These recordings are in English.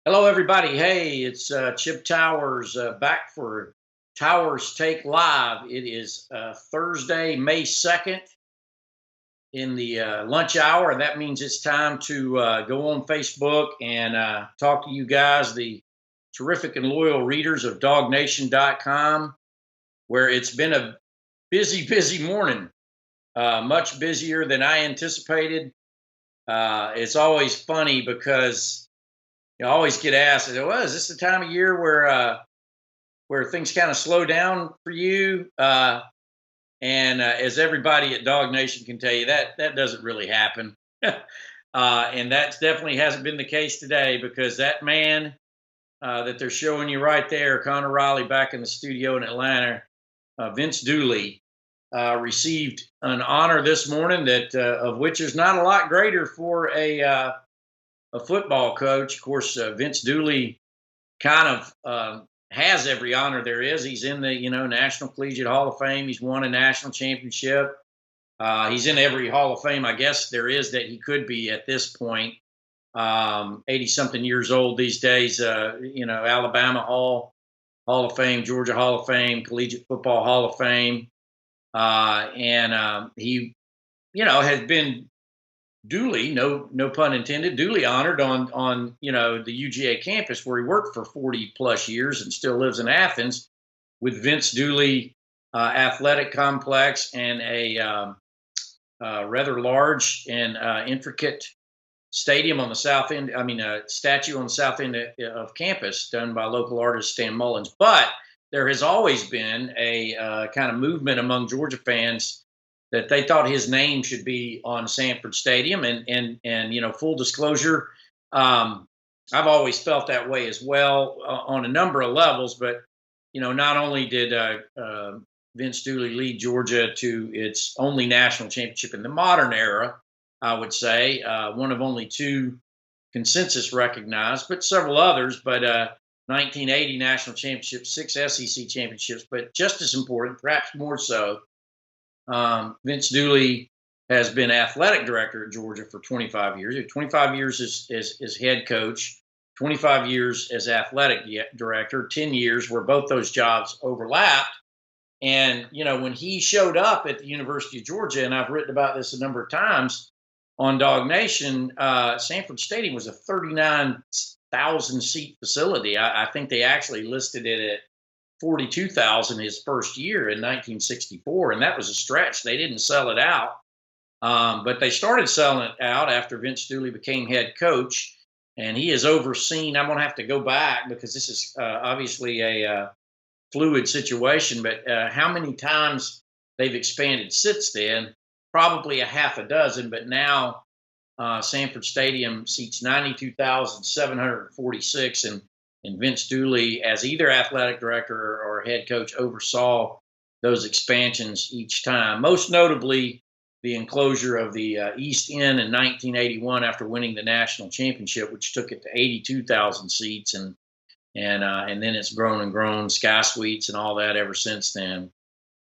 Hello, everybody. Hey, it's Chip Towers back for Towers Take Live. It is Thursday, May 2nd in the lunch hour. And that means it's time to go on Facebook and talk to you guys, the terrific and loyal readers of DogNation.com, where it's been a busy, busy morning, much busier than I anticipated. It's always funny because I always get asked, well, is this the time of year where things kind of slow down for you? And as everybody at Dog Nation can tell you, that doesn't really happen. And that definitely hasn't been the case today because that man that they're showing you right there, Connor Riley, back in the studio in Atlanta, Vince Dooley, received an honor this morning that of which is not a lot greater for a football coach. Of course, Vince Dooley kind of has every honor there is. He's in the National Collegiate Hall of Fame. He's won a national championship. He's in every Hall of Fame, I guess there is that he could be at this point. 80 something years old these days. Alabama Hall of Fame, Georgia Hall of Fame, Collegiate Football Hall of Fame, and he has been duly, no pun intended, duly honored on the UGA campus where he worked for 40 plus years and still lives in Athens with Vince Dooley Athletic Complex and a rather large and intricate stadium on the south end. I mean, a statue on the south end of campus done by local artist Stan Mullins. But there has always been a kind of movement among Georgia fans that they thought his name should be on Sanford Stadium, and full disclosure, I've always felt that way as well on a number of levels. But not only did Vince Dooley lead Georgia to its only national championship in the modern era, I would say one of only two consensus recognized, but several others. But 1980 national championship, 6 SEC championships, but just as important, perhaps more so. Vince Dooley has been athletic director at Georgia for 25 years. 25 years as head coach, 25 years as athletic director, 10 years where both those jobs overlapped. And, when he showed up at the University of Georgia, and I've written about this a number of times on Dog Nation, Sanford Stadium was a 39,000 seat facility. I think they actually listed it at 42,000 his first year in 1964, and that was a stretch. They didn't sell it out, but they started selling it out after Vince Dooley became head coach, and he has overseen. I'm going to have to go back because this is obviously a fluid situation, but how many times they've expanded since then? Probably a half a dozen, but now Sanford Stadium seats 92,746, and Vince Dooley, as either athletic director or head coach, oversaw those expansions each time. Most notably, the enclosure of the East End in 1981 after winning the national championship, which took it to 82,000 seats, and then it's grown and grown, Sky Suites and all that ever since then.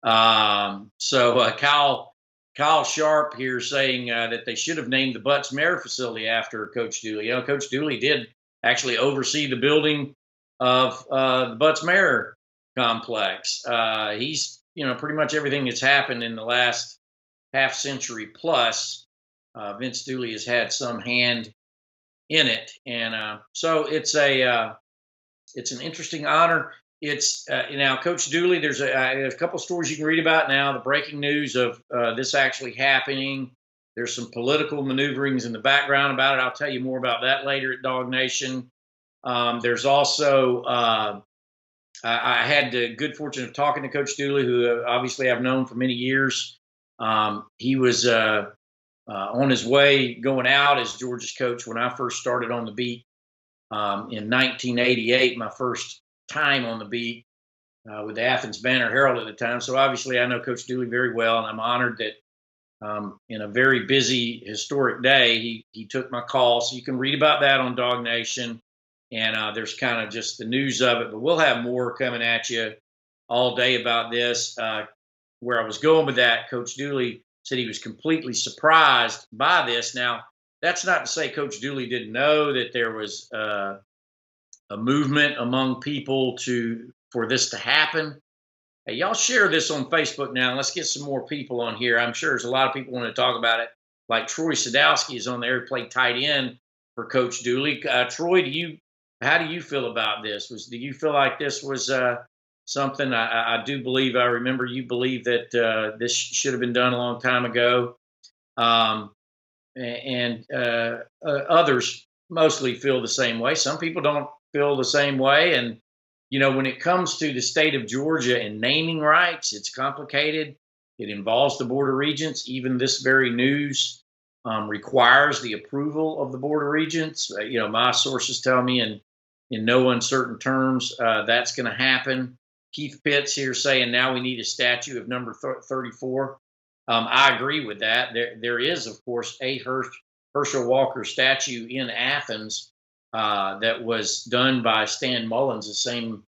So Kyle Sharp here saying that they should have named the Butts Mare facility after Coach Dooley. Coach Dooley did actually oversee the building of the Butts Mare complex. He's, pretty much everything that's happened in the last half century plus, Vince Dooley has had some hand in it. And so it's an interesting honor. It's now Coach Dooley. There's a couple stories you can read about now. The breaking news of this actually happening. There's some political maneuverings in the background about it. I'll tell you more about that later at Dog Nation. There's also I had the good fortune of talking to Coach Dooley, who obviously I've known for many years. He was on his way going out as Georgia's coach when I first started on the beat in 1988, my first time on the beat with the Athens Banner Herald at the time. So obviously I know Coach Dooley very well, and I'm honored that in a very busy, historic day, he took my call. So you can read about that on Dog Nation, and there's kind of just the news of it. But we'll have more coming at you all day about this. Where I was going with that, Coach Dooley said he was completely surprised by this. Now, that's not to say Coach Dooley didn't know that there was a movement among people for this to happen. Hey, y'all share this on Facebook now. Let's get some more people on here. I'm sure there's a lot of people want to talk about it. Like Troy Sadowski is on there, played tight end for Coach Dooley. Troy, how do you feel about this? Do you feel like this was something? I do believe. I remember you believe that this should have been done a long time ago, um, and others mostly feel the same way. Some people don't feel the same way, and when it comes to the state of Georgia and naming rights, it's complicated. It involves the Board of Regents. Even this very news requires the approval of the Board of Regents. My sources tell me in no uncertain terms that's going to happen. Keith Pitts here saying now we need a statue of number 34. I agree with that. There is, of course, a Herschel Walker statue in Athens that was done by Stan Mullins, the same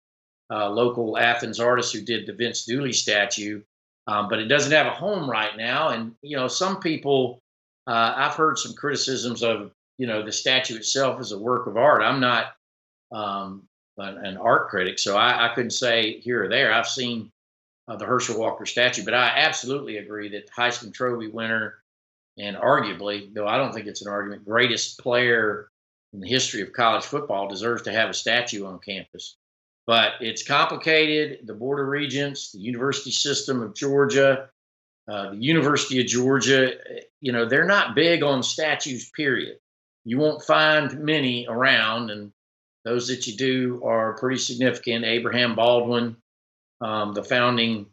local Athens artist who did the Vince Dooley statue. But it doesn't have a home right now. And, some people, I've heard some criticisms of, the statue itself as a work of art. I'm not an art critic, so I couldn't say here or there. I've seen the Herschel Walker statue, but I absolutely agree that Heisman Trophy winner and arguably, though I don't think it's an argument, greatest player in the history of college football deserves to have a statue on campus. But it's complicated. The Board of Regents, the University System of Georgia, the University of Georgia, they're not big on statues, period. You won't find many around, and those that you do are pretty significant. Abraham Baldwin, the founding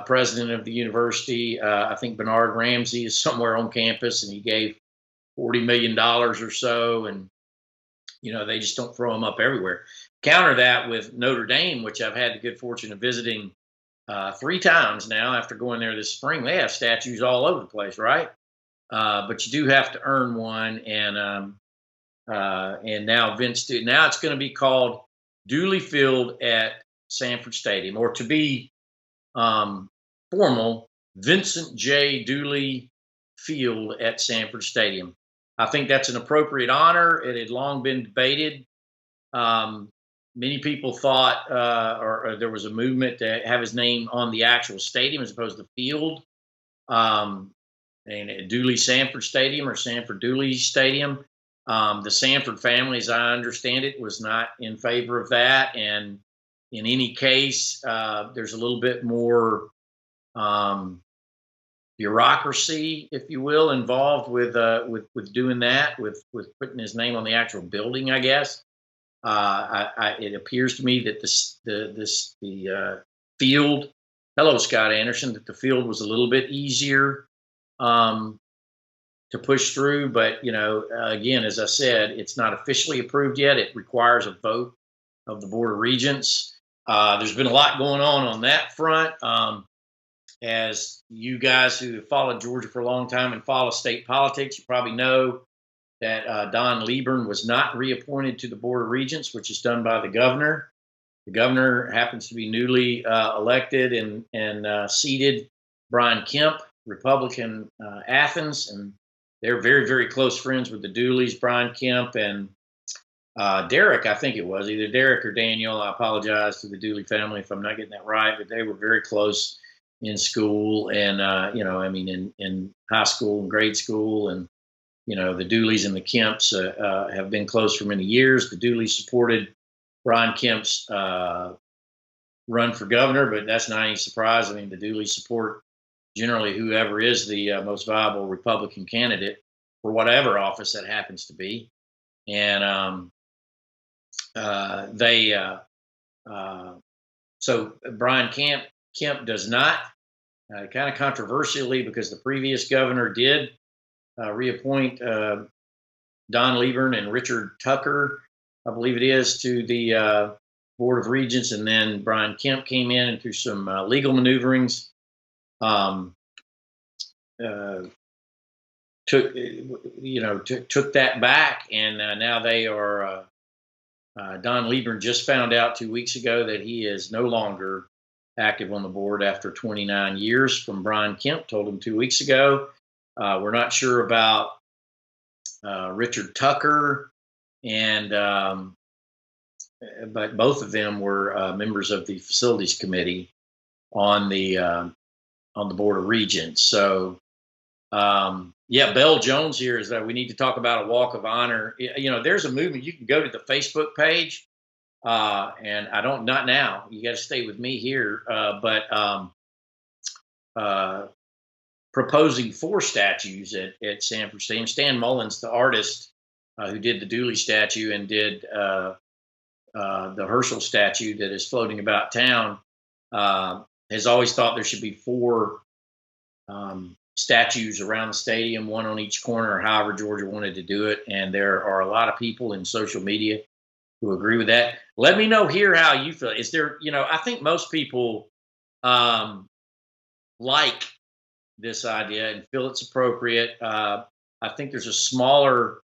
president of the university. I think Bernard Ramsey is somewhere on campus, and he gave $40 million or so, and they just don't throw them up everywhere. Counter that with Notre Dame, which I've had the good fortune of visiting 3 times now after going there this spring. They have statues all over the place, right? But you do have to earn one, and now now it's going to be called Dooley Field at Sanford Stadium, or to be formal, Vincent J. Dooley Field at Sanford Stadium. I think that's an appropriate honor. It had long been debated. Many people thought, or there was a movement to have his name on the actual stadium as opposed to the field, and Dooley Sanford Stadium or Sanford Dooley Stadium. The Sanford family, as I understand it, was not in favor of that. And in any case, there's a little bit more bureaucracy, if you will, involved with doing that, with putting his name on the actual building, I guess. It appears to me that the field, hello, Scott Anderson, that the field was a little bit easier to push through. But, again, as I said, it's not officially approved yet. It requires a vote of the Board of Regents. There's been a lot going on that front. As you guys who have followed Georgia for a long time and follow state politics, you probably know that Don Lieburn was not reappointed to the Board of Regents, which is done by the governor. The governor happens to be newly elected and seated Brian Kemp, Republican Athens, and they're very, very close friends with the Dooleys, Brian Kemp and Derek, I think it was, either Derek or Daniel. I apologize to the Dooley family if I'm not getting that right, but they were very close in school and, in high school and grade school. And, the Dooleys and the Kemps have been close for many years. The Dooleys supported Brian Kemp's run for governor, but that's not any surprise. I mean, the Dooleys support generally whoever is the most viable Republican candidate for whatever office that happens to be. And so Brian Kemp does not, kind of controversially, because the previous governor did reappoint Don Lieburn and Richard Tucker, I believe it is, to the Board of Regents, and then Brian Kemp came in and through some legal maneuverings took that back, and now they are. Don Lieburn just found out 2 weeks ago that he is no longer active on the board after 29 years from Brian Kemp. Told him 2 weeks ago. We're not sure about Richard Tucker, and but both of them were members of the facilities committee on the board of regents. So yeah, Bell Jones here is that we need to talk about a walk of honor. There's a movement. You can go to the Facebook page, and I don't not now. You got to stay with me here, but uh, proposing 4 statues at Sanford Stadium. Stan Mullins, the artist who did the Dooley statue and did the Herschel statue that is floating about town, has always thought there should be 4 statues around the stadium, 1 on each corner, or however Georgia wanted to do it. And there are a lot of people in social media who agree with that. Let me know here how you feel. Is there, I think most people like this idea and feel it's appropriate. I think there's a smaller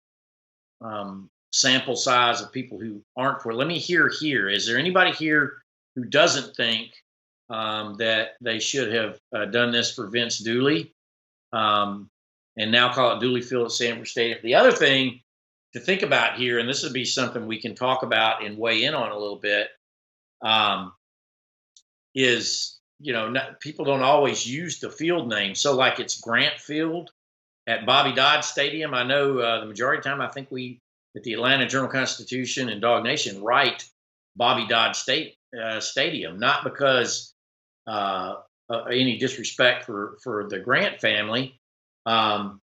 sample size of people who aren't for it. Let me hear here. Is there anybody here who doesn't think that they should have done this for Vince Dooley, and now call it Dooley Field at Sanford Stadium? The other thing to think about here, and this would be something we can talk about and weigh in on a little bit, is people don't always use the field name. So like it's Grant Field at Bobby Dodd Stadium. I know the majority of the time, I think we at the Atlanta Journal-Constitution and Dog Nation write Bobby Dodd Stadium, not because any disrespect for the Grant family, but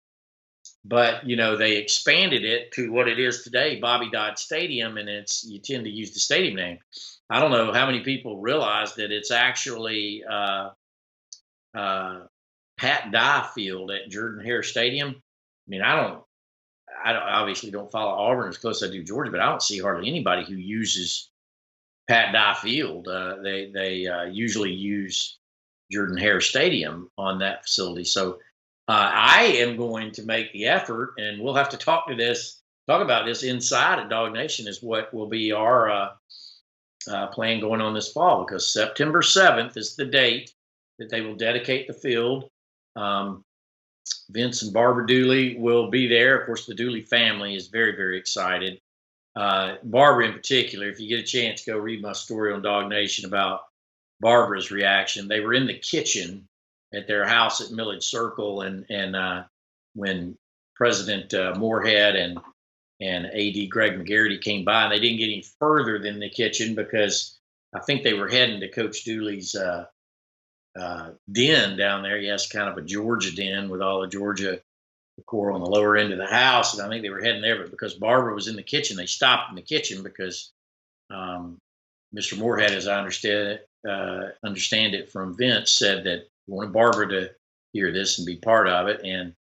they expanded it to what it is today, Bobby Dodd Stadium, and you tend to use the stadium name. I don't know how many people realize that it's actually Pat Dye Field at Jordan-Hare Stadium. I mean, I obviously don't follow Auburn as close as I do Georgia, but I don't see hardly anybody who uses Pat Dye Field. They usually use Jordan-Hare Stadium on that facility. So I am going to make the effort, and we'll have to talk about this inside at Dog Nation, is what will be our plan going on this fall, because September 7th is the date that they will dedicate the field. Vince and Barbara Dooley will be there. Of course, the Dooley family is very, very excited. Barbara in particular, if you get a chance, go read my story on Dog Nation about Barbara's reaction. They were in the kitchen at their house at Millage Circle, and when President Moorhead and AD Greg McGarity came by, and they didn't get any further than the kitchen because I think they were heading to Coach Dooley's den down there. He has kind of a Georgia den with all the Georgia decor on the lower end of the house, and I think they were heading there. But because Barbara was in the kitchen, they stopped in the kitchen because Mr. Moorhead, as I understand it from Vince, said that he wanted Barbara to hear this and be part of it. And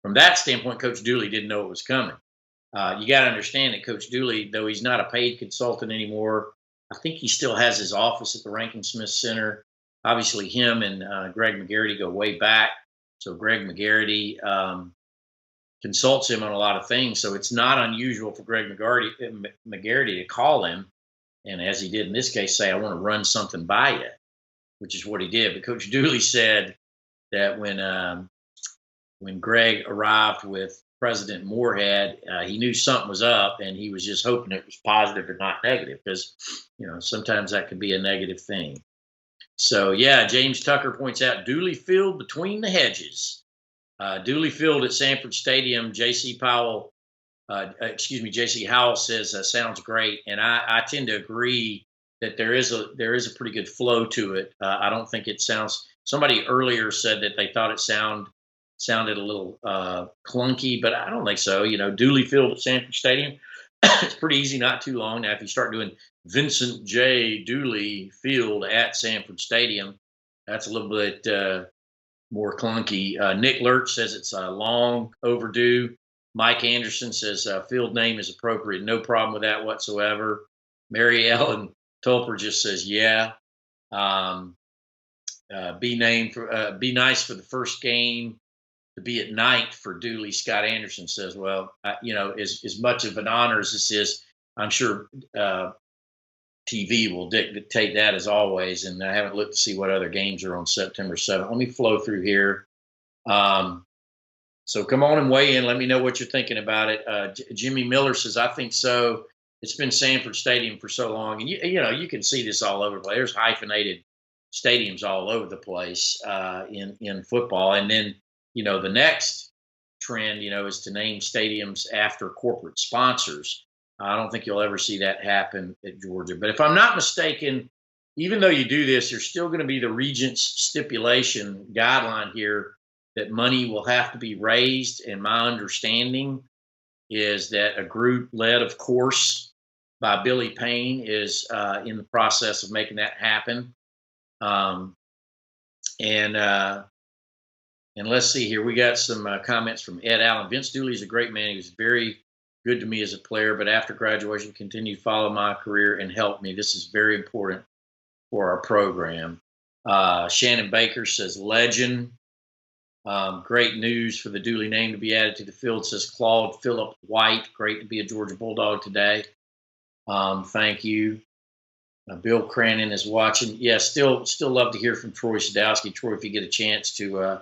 from that standpoint, Coach Dooley didn't know it was coming. You got to understand that Coach Dooley, though he's not a paid consultant anymore, I think he still has his office at the Rankin Smith Center. Obviously, him and Greg McGarity go way back. So Greg McGarity consults him on a lot of things. So it's not unusual for Greg McGarity to call him, and as he did in this case, say, I want to run something by you, which is what he did. But Coach Dooley said that when Greg arrived with President Moorhead, he knew something was up, and he was just hoping it was positive and not negative, because sometimes that could be a negative thing. So yeah, James Tucker points out Dooley Field between the hedges. Dooley Field at Sanford Stadium. J.C. Howell says sounds great, and I tend to agree that there is a pretty good flow to it. I don't think it sounds. Somebody earlier said that they thought it sounded a little clunky, but I don't think so. Dooley Field at Sanford Stadium, it's pretty easy, not too long. Now, if you start doing Vincent J. Dooley Field at Sanford Stadium, that's a little bit more clunky. Nick Lurch says it's long overdue. Mike Anderson says field name is appropriate. No problem with that whatsoever. Mary Ellen Tolper just says, yeah. Be nice for the first game to be at night for Dooley. Scott Anderson says, well, as much of an honor as this is, I'm sure TV will dictate that as always. And I haven't looked to see what other games are on September 7th. Let me flow through here. So come on and weigh in. Let me know what you're thinking about it. Jimmy Miller says, I think so. it's been Sanford Stadium for so long, and you can see this all over the place. There's hyphenated stadiums all over the place in football, and then the next trend is to name stadiums after corporate sponsors. I don't think you'll ever see that happen at Georgia, but if I'm not mistaken, even though you do this, there's still going to be the regent's stipulation guideline here that money will have to be raised, and my understanding is that a group led, of course, by Billy Payne is in the process of making that happen. Um, and let's see here. We got some comments from Ed Allen. Vince Dooley is a great man. He was very good to me as a player, but after graduation, continued to follow my career and help me. This is very important for our program. Shannon Baker says, legend. Great news for the Dooley name to be added to the field, says Claude Phillip White. Great to be a Georgia Bulldog today. Thank you. Bill Cranon is watching. Yeah, still love to hear from Troy Sadowski. Troy, if you get a chance to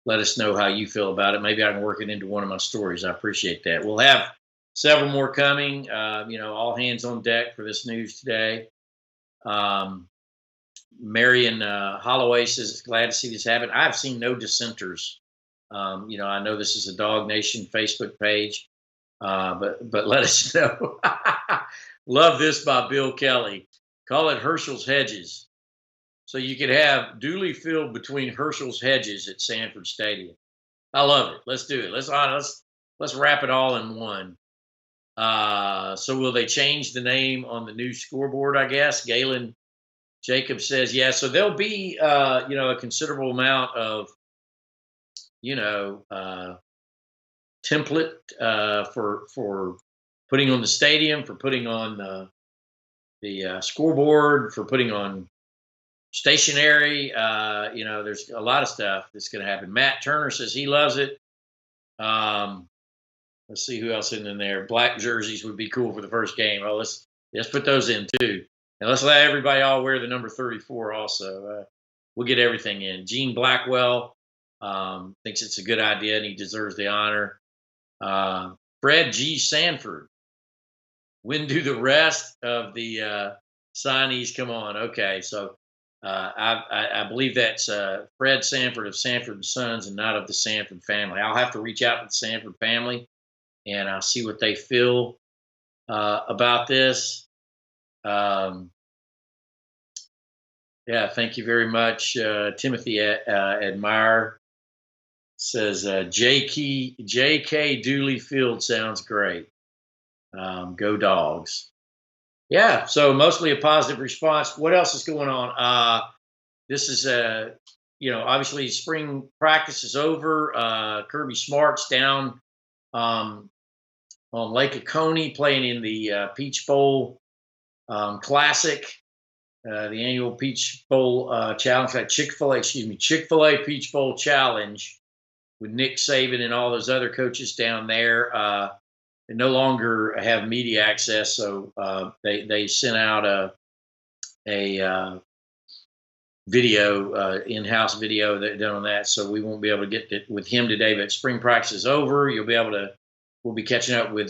let us know how you feel about it, maybe I can work it into one of my stories. I appreciate that. We'll have several more coming. All hands on deck for this news today. Marion Holloway says, glad to see this happen. I've seen no dissenters. I know this is a Dog Nation Facebook page, but let us know. Love this by Bill Kelly. Call it Herschel's Hedges. So you could have Dooley Field between Herschel's Hedges at Sanford Stadium. I love it. Let's do it. Let's wrap it all in one. So will they change the name on the new scoreboard, I guess? Galen Jacob says, yeah. So there'll be, a considerable amount of, template for putting on the stadium, for putting on the scoreboard, for putting on stationery. There's a lot of stuff that's going to happen. Matt Turner says he loves it. Let's see who else in there. Black jerseys would be cool for the first game. Oh, let's put those in too. And let's let everybody all wear the number 34 also. We'll get everything in. Gene Blackwell thinks it's a good idea and he deserves the honor. Fred G. Sanford. When do the rest of the signees come on? Okay, so I believe that's Fred Sanford of Sanford & Sons and not of the Sanford family. I'll have to reach out to the Sanford family and I'll see what they feel about this. Thank you very much. Timothy Admire says J.K. Dooley Field sounds great. Go Dogs. Yeah, so mostly a positive response. What else is going on? This is obviously spring practice is over. Kriby Smart's down on Lake Oconee playing in the Peach Bowl Classic, the annual Peach Bowl Challenge. Chick-fil-A Peach Bowl Challenge with Nick Saban and all those other coaches down there. They no longer have media access, so they sent out a video, in-house video that done on that. So we won't be able to get with him today. But spring practice is over. We'll be catching up with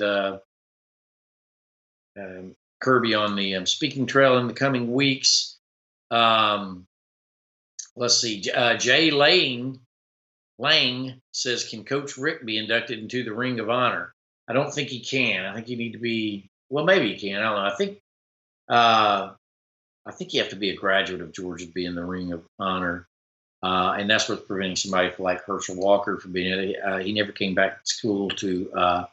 Kriby on the speaking trail in the coming weeks. Let's see. Jay Lang says, can Coach Rick be inducted into the Ring of Honor? I don't think he can. I think you need to be, well, maybe he can. I don't know. I think you have to be a graduate of Georgia to be in the Ring of Honor. And that's what's preventing somebody like Herschel Walker from being in it. He never came back to school to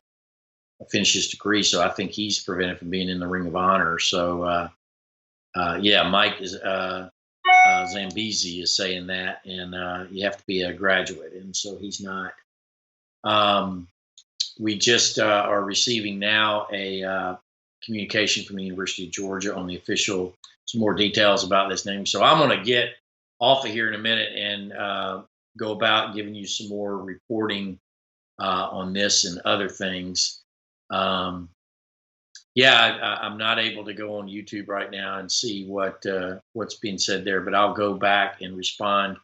finish his degree, so I think he's prevented from being in the Ring of Honor. So, Mike is Zambezi is saying that, and you have to be a graduate, and so he's not. We just are receiving now a communication from the University of Georgia on the some more details about this name. So I'm going to get off of here in a minute and go about giving you some more reporting on this and other things. I'm not able to go on YouTube right now and see what's being said there, but I'll go back and respond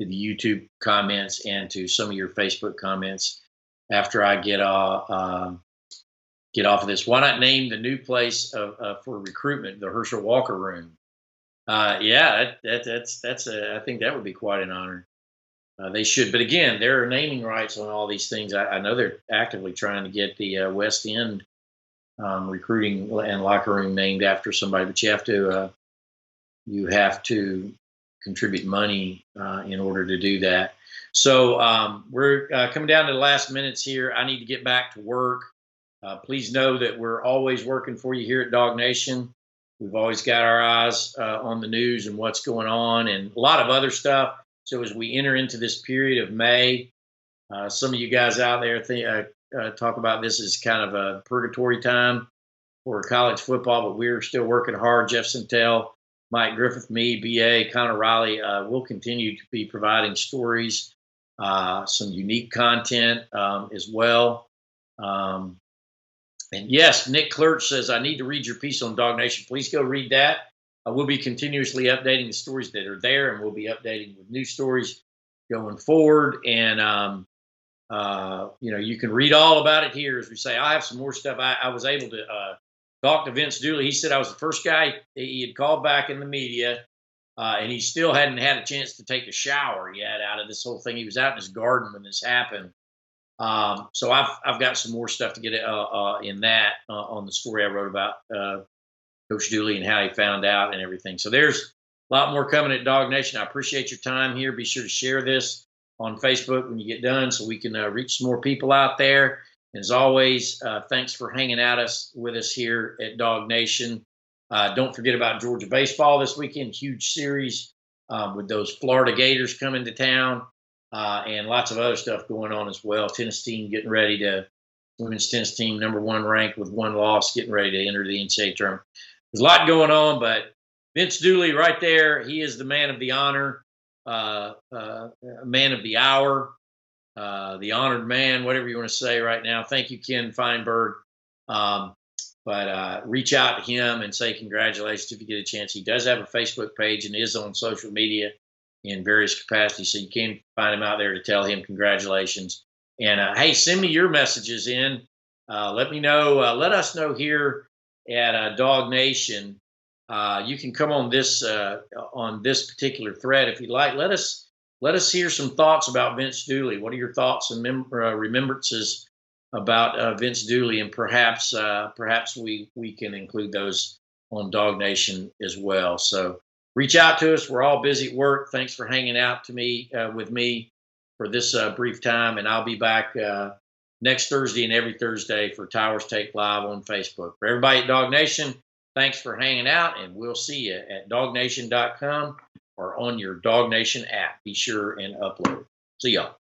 to the YouTube comments and to some of your Facebook comments after I get get off of this. Why not name the new place for recruitment the Herschel Walker Room? Yeah, I think that would be quite an honor. They should, but again, there are naming rights on all these things. I know they're actively trying to get the West End recruiting and locker room named after somebody, but you have to contribute money in order to do that. So we're coming down to the last minutes here. I need to get back to work. Please know that we're always working for you here at Dog Nation. We've always got our eyes on the news and what's going on and a lot of other stuff. So as we enter into this period of May, some of you guys out there talk about this as kind of a purgatory time for college football, but we're still working hard. Jeff Sentell, Mike Griffith, me, BA, Connor Riley, will continue to be providing stories, some unique content as well. And yes, Nick Klurch says, I need to read your piece on Dog Nation. Please go read that. We'll be continuously updating the stories that are there, and we'll be updating with new stories going forward. And, you can read all about it here. As we say, I have some more stuff. I was able to talk to Vince Dooley. He said I was the first guy he had called back in the media, and he still hadn't had a chance to take a shower yet out of this whole thing. He was out in his garden when this happened. So I've got some more stuff to get in that on the story I wrote about Coach Dooley and how he found out and everything. So there's a lot more coming at Dog Nation. I appreciate your time here. Be sure to share this on Facebook when you get done so we can reach some more people out there. And as always, thanks for hanging out with us here at Dog Nation. Don't forget about Georgia baseball this weekend. Huge series with those Florida Gators coming to town. And lots of other stuff going on as well. Tennis team getting ready women's tennis team, #1 ranked with 1 loss, getting ready to enter the NCAA tournament. There's a lot going on, but Vince Dooley right there, he is the man of the honor, man of the hour, the honored man, whatever you want to say right now. Thank you, Ken Feinberg. But reach out to him and say congratulations if you get a chance. He does have a Facebook page and is on social media in various capacities, so you can find him out there to tell him congratulations. And hey, send me your messages in. Let me know. Let us know here at Dog Nation. You can come on this particular thread if you'd like. Let us hear some thoughts about Vince Dooley. What are your thoughts and remembrances about Vince Dooley? And perhaps we can include those on Dog Nation as well. So reach out to us. We're all busy at work. Thanks for hanging out with me for this brief time. And I'll be back next Thursday and every Thursday for Towers Take Live on Facebook. For everybody at Dog Nation, thanks for hanging out, and we'll see you at dognation.com or on your Dog Nation app. Be sure and upload. See y'all.